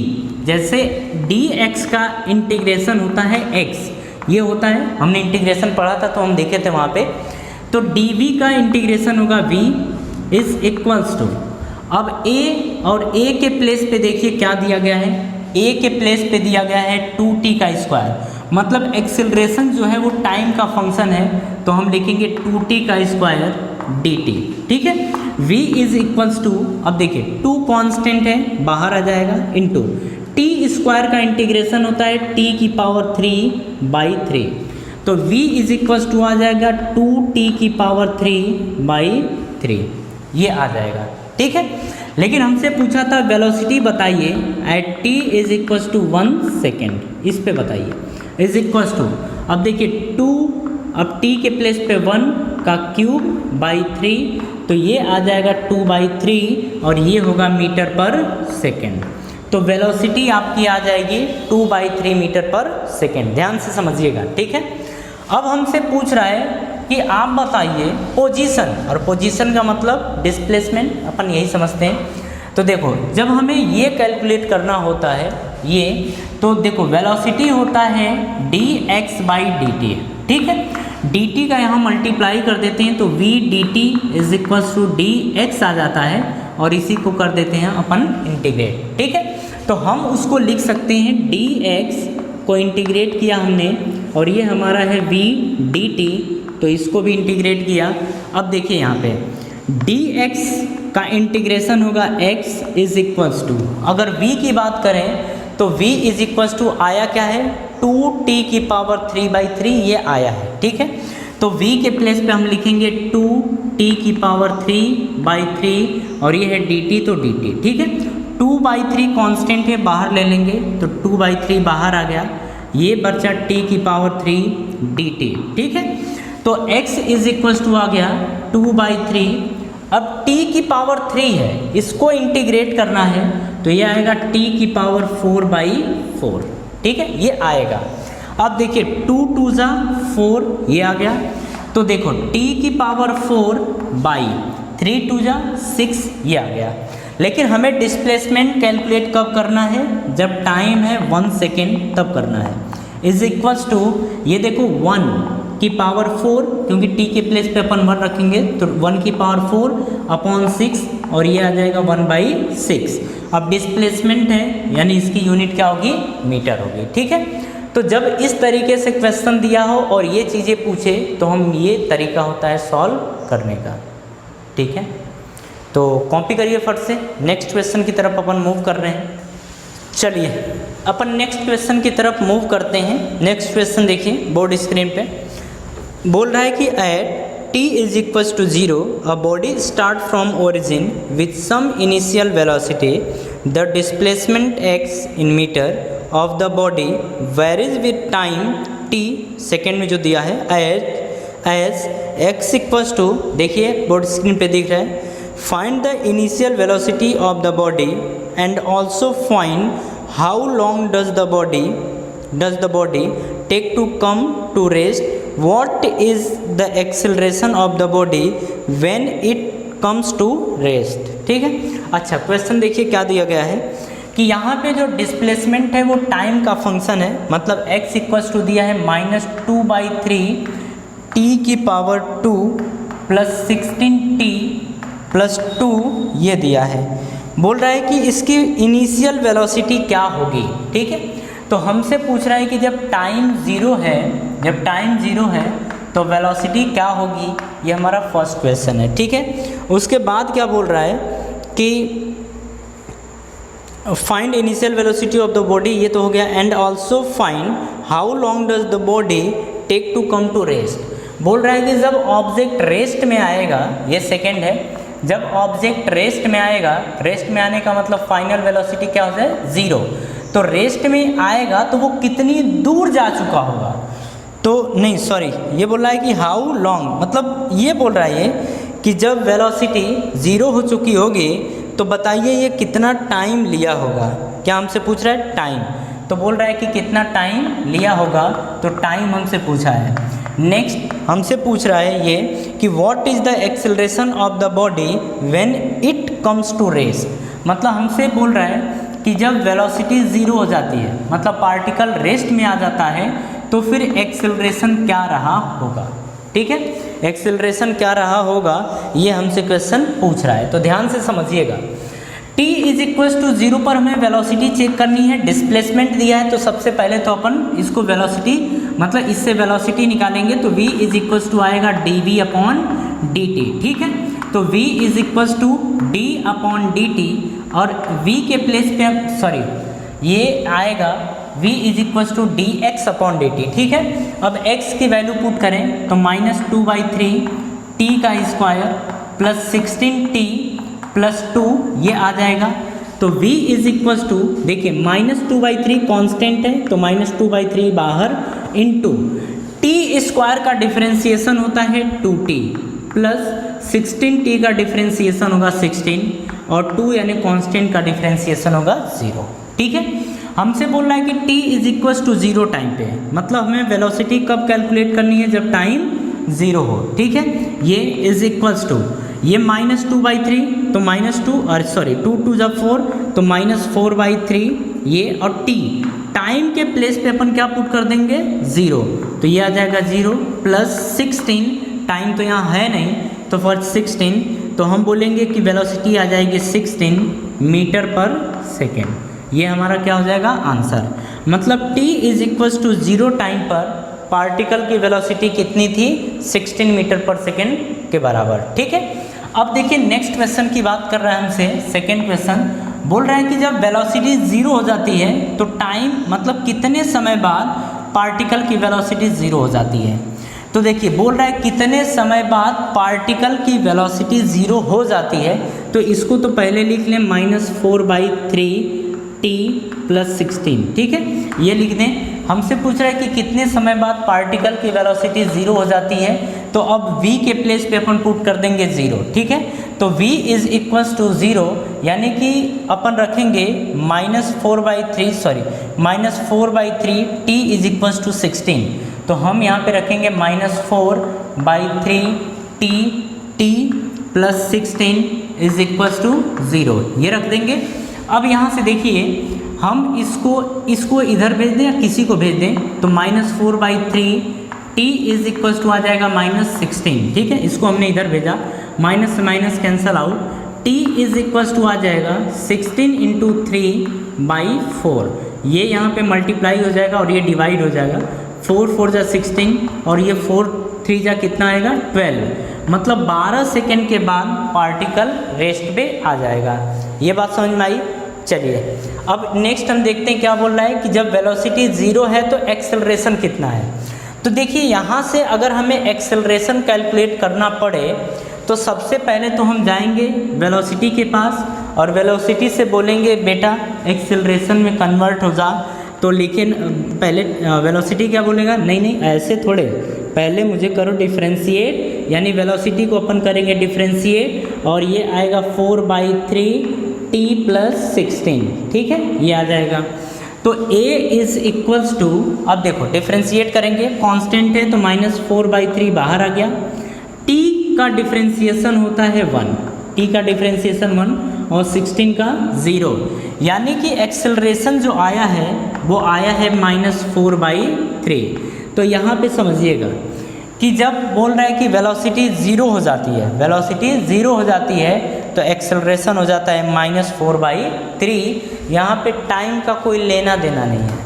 जैसे dx का इंटीग्रेशन होता है x, ये होता है, हमने इंटीग्रेशन पढ़ा था तो हम देखे थे वहाँ पे। तो dv का इंटीग्रेशन होगा v इज इक्वल्स टू, अब a, और a के प्लेस पे देखिए क्या दिया गया है, a के प्लेस पे दिया गया है 2t का स्क्वायर, मतलब एक्सेलरेशन जो है वो टाइम का फंक्शन है, तो हम लिखेंगे 2t का स्क्वायर dt। ठीक है, v इज इक्वल्स टू, अब देखिए 2 कांस्टेंट है, बाहर आ जाएगा, इनटू t स्क्वायर का इंटीग्रेशन होता है t की पावर 3/3, तो v इज इक्वल्स टू आ जाएगा 2t की पावर 3/3, ये आ जाएगा। ठीक है, लेकिन हमसे पूछा था वेलोसिटी बताइए at t is equals to 1 second, इस पे बताइए, इज इक्वल्स टू, अब देखिए 2, अब t के प्लेस पे 1 का क्यूब बाई 3, तो ये आ जाएगा 2/3 और ये होगा मीटर पर सेकेंड। तो वेलोसिटी आपकी आ जाएगी 2/3 मीटर पर सेकेंड, ध्यान से समझिएगा। ठीक है, अब हमसे पूछ रहा है कि आप बताइए पोजीशन, और पोजीशन का मतलब डिस्प्लेसमेंट, अपन यही समझते हैं। तो देखो जब हमें ये कैलकुलेट करना होता है ये, तो देखो वेलोसिटी होता है dx/dt। ठीक है, dt का यहाँ मल्टीप्लाई कर देते हैं तो v dt is equals to dx आ जाता है, और इसी को कर देते हैं अपन इंटीग्रेट। ठीक है, तो हम उसको लिख सकते हैं dx को इंटीग्रेट किया हमने, और ये हमारा है v dt, तो इसको भी इंटीग्रेट किया। अब देखिए यहाँ पे dx का इंटीग्रेशन होगा x इज इक्वल्स टू, अगर v की बात करें तो v इज इक्वल्स टू आया क्या है 2t3/3 ये आया है, ठीक है। तो v के प्लेस पे हम लिखेंगे 2t3/3 और ये है dt, तो dt, ठीक है। 2/3 कांस्टेंट है, बाहर ले लेंगे तो 2/3 बाहर आ गया, ये बचा t3 dt, ठीक है। तो x इज इक्वल टू आ गया 2/3। अब t3 है, इसको इंटीग्रेट करना है तो ये आएगा t4/4, ठीक है, ये आएगा। अब देखिए 2 2 ज़ा 4 ये आ गया, तो देखो t4/3 2 ज़ा 6 ये आ गया। लेकिन हमें डिस्प्लेसमेंट कैलकुलेट कब करना है, जब टाइम है 1 सेकेंड तब करना है। इज इक्वल्स टू ये देखो 1/4, क्योंकि t के प्लेस पे अपन 1 रखेंगे तो 1/4/6 और ये आ जाएगा 1/6। अब डिस्प्लेसमेंट है यानी इसकी यूनिट क्या होगी, मीटर होगी, ठीक है। तो जब इस तरीके से क्वेश्चन दिया हो और ये चीज़ें पूछे तो हम ये तरीका होता है सॉल्व करने का, ठीक है। तो कॉपी करिए फट से, नेक्स्ट क्वेश्चन की तरफ अपन मूव कर रहे हैं। चलिए अपन नेक्स्ट क्वेश्चन की तरफ मूव करते हैं। नेक्स्ट क्वेश्चन देखिए बोर्ड स्क्रीन पे, बोल रहा है कि at t is equals to 0 a body start from origin with some initial velocity, the displacement x in meter of the body varies with time t, second में जो दिया है as x equals to, देखिए board screen पे दिख रहा है, find the initial velocity of the body and also find how long does the body take to come to rest, what is the acceleration of the body when it comes to rest, ठीक है। अच्छा question देखिए क्या दिया गया है कि यहाँ पे जो डिस्प्लेसमेंट है वो टाइम का फंक्शन है, मतलब x इक्वल्स टू दिया है -2/3 t2 + 16t+2 ये दिया है। बोल रहा है कि इसकी इनिशियल वेलोसिटी क्या होगी, ठीक है। तो हमसे पूछ रहा है कि जब टाइम ज़ीरो है तो वेलोसिटी क्या होगी, ये हमारा फर्स्ट क्वेश्चन है, ठीक है। उसके बाद क्या बोल रहा है कि find initial velocity of the body, ये तो हो गया, and also find how long does the body take to come to rest. बोल रहा है कि जब ऑब्जेक्ट रेस्ट में आएगा, ये सेकेंड है, जब ऑब्जेक्ट रेस्ट में आएगा, रेस्ट में आने का मतलब फाइनल वेलोसिटी क्या हो जाए 0, तो रेस्ट में आएगा तो वो कितनी दूर जा चुका होगा, तो नहीं सॉरी ये बोल रहा है कि हाउ लॉन्ग, मतलब ये बोल रहा है कि जब वेलोसिटी 0 हो चुकी होगी तो बताइए ये कितना टाइम लिया होगा। क्या हमसे पूछ रहा है टाइम, तो बोल रहा है कि कितना टाइम लिया होगा, तो टाइम हमसे पूछा है। नेक्स्ट हमसे पूछ रहा है ये कि what is the acceleration of the body when it comes to rest, मतलब हमसे बोल रहा है कि जब वेलोसिटी 0 हो जाती है, मतलब पार्टिकल रेस्ट में आ जाता है, तो फिर एक्सेलरेशन क्या रहा होगा, ठीक है। एक्सेलरेशन क्या रहा होगा ये हमसे क्वेश्चन पूछ रहा है, तो ध्यान से समझिएगा। t इज इक्वल्स टू 0 पर हमें वेलोसिटी चेक करनी है, डिस्प्लेसमेंट दिया है, तो सबसे पहले तो अपन इसको वेलोसिटी मतलब इससे वेलोसिटी निकालेंगे, तो v इज इक्वल्स टू आएगा dv/dt, ठीक है। तो v is equals to d/dt और v के प्लेस पे ये आएगा v is equals to dx/dt, ठीक है। अब x की वैल्यू पुट करें तो -2/3 t का स्क्वायर + 16t+2 ये आ जाएगा। तो v इज इक्वल्स टू, देखिए -2/3 कांस्टेंट है तो -2/3 बाहर इंटू t स्क्वायर का डिफरेंशिएशन होता है 2t प्लस 16t का डिफरेंशिएशन होगा 16 और 2 यानी कांस्टेंट का डिफरेंशिएशन होगा 0, ठीक है। हमसे बोल रहा है कि t is equals to 0 time पे, मतलब हमें वेलोसिटी कब कैलकुलेट करनी है, जब टाइम 0 हो, ठीक है। ये इज इक्वल्स टू ये -2/3 तो -2 और 2 2 = 4 तो -4/3 ये, और t टाइम के प्लेस पे अपन क्या पुट कर देंगे 0, तो ये आ जाएगा 0 प्लस 16, टाइम तो यहाँ है नहीं तो फॉर 16 तो हम बोलेंगे कि वेलोसिटी आ जाएगी 16 मीटर पर सेकेंड, ये हमारा क्या हो जाएगा आंसर। मतलब t is equals to 0 time पर पार्टिकल की वेलोसिटी कितनी थी 16 मीटर पर सेकेंड के बराबर, ठीक है। अब देखिए नेक्स्ट क्वेश्चन की बात कर रहा है हमसे, सेकेंड क्वेश्चन बोल रहा है कि जब वेलोसिटी 0 हो जाती है तो टाइम मतलब कितने समय बाद पार्टिकल की वेलोसिटी ज़ीरो हो जाती है। तो देखिए बोल रहा है कितने समय बाद पार्टिकल की वेलोसिटी ज़ीरो हो जाती है, तो इसको तो पहले लिख लें -4/3 t + 16, ठीक है, ये लिख दें। हमसे पूछ रहा है कि कितने समय बाद पार्टिकल की वेलोसिटी ज़ीरो हो जाती है, तो अब v के प्लेस पे अपन पुट कर देंगे 0, ठीक है। तो v इज़ इक्वल्स टू 0, यानी कि अपन रखेंगे -4/3 t इज़ इक्वल्स टू 16। तो हम यहाँ पे रखेंगे -4/3 t + 16 इज़ इक्वल्स टू 0, ये रख देंगे। अब यहाँ से देखिए हम इसको इधर भेज दें या किसी को भेज दें, तो -4/3 t इज़ इक्वल्स टू आ जाएगा -16, ठीक है, इसको हमने इधर भेजा, माइनस से minus cancel out, t is equals to आ जाएगा 16 × 3/4, ये यहाँ पे मल्टीप्लाई हो जाएगा और ये डिवाइड हो जाएगा, 4 4 जा 16 और ये 4 3 जा कितना आएगा 12, मतलब 12 सेकेंड के बाद पार्टिकल रेस्ट पे आ जाएगा। ये बात समझ में आई। चलिए अब नेक्स्ट हम देखते हैं क्या बोल रहा है कि जब वेलोसिटी 0 है तो एक्सेलरेशन कितना है। तो देखिए यहाँ से अगर हमें एक्सेलरेशन कैलकुलेट करना पड़े तो सबसे पहले तो हम जाएंगे वेलोसिटी के पास और वेलोसिटी से बोलेंगे बेटा एक्सेलरेशन में कन्वर्ट हो जा। तो लेकिन पहले वेलोसिटी क्या बोलेगा, नहीं ऐसे थोड़े, पहले मुझे करो डिफ्रेंशिएट, यानी वेलोसिटी को अपन करेंगे डिफ्रेंशिएट और ये आएगा 4/3 t + 16, ठीक है, ये आ जाएगा। तो a इज़ इक्वल्स टू, अब देखो डिफ्रेंशिएट करेंगे, कांस्टेंट है तो -4/3 बाहर आ गया, t का डिफ्रेंशिएशन होता है 1, t का डिफ्रेंशिएशन 1 और 16 का 0, यानी कि एक्सेलरेशन जो आया है वो आया है -4/3। तो यहाँ पे समझिएगा कि जब बोल रहा है कि वेलोसिटी 0 हो जाती है, वेलोसिटी 0 हो जाती है तो एक्सेलरेशन हो जाता है -4/3। यहाँ पे टाइम का कोई लेना देना नहीं है,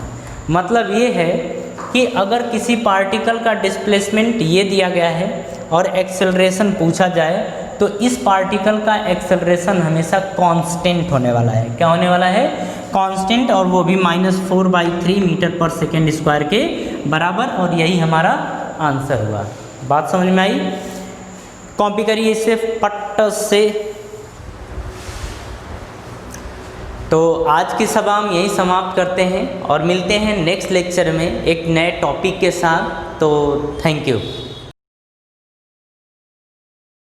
मतलब ये है कि अगर किसी पार्टिकल का डिस्प्लेसमेंट ये दिया गया है और एक्सेलरेशन पूछा जाए तो इस पार्टिकल का एक्सेलरेशन हमेशा कांस्टेंट होने वाला है। क्या होने वाला है, कांस्टेंट, और वो भी -4/3 मीटर/सेकेंड² के बराबर, और यही हमारा आंसर हुआ। बात समझ में आई। कॉपी करिए इसे पट से। तो आज की सभा हम यही समाप्त करते हैं और मिलते हैं नेक्स्ट लेक्चर में एक नए टॉपिक के साथ। तो थैंक यू।